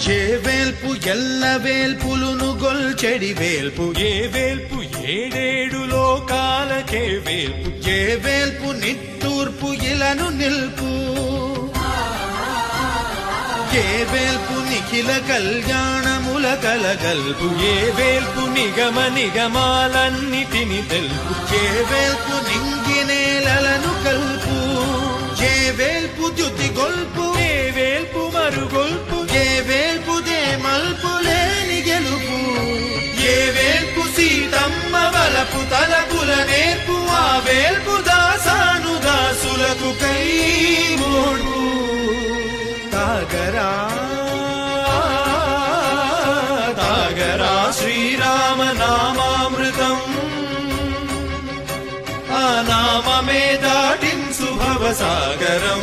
చేవేల్పు ఎల్ల వేల్పులును గొల్చెడి వేల్పు ఏ వేల్పు ఏడేడు లోకాలకే వేల్పు ఏ వేల్పు నిట్టూర్పు ఇలను నిల్పు ఏ వేల్పు నిఖిల కళ్యాణముల కలగల్పు ఏ వేల్పు నిగమ నిగమాలన్నిటిని తెలుపు ఏ వేల్పు నింగినేలను కల్పు ఏ వేల్పు ద్యుతి గొల్పు ఏ వేల్పు మరుగొల్పు ఏ వేల్పు దే మల్పు లేని గెలుపు ఏ వేల్పు సీతమ్మ వలపు తలపుల నేర్పు ఆ వేల్పు దాసాను దాసులకు కై మోడ్పు తాగరా తాగరా శ్రీరామ నామామృతం ఆ నామమే దాటింసు భవసాగరం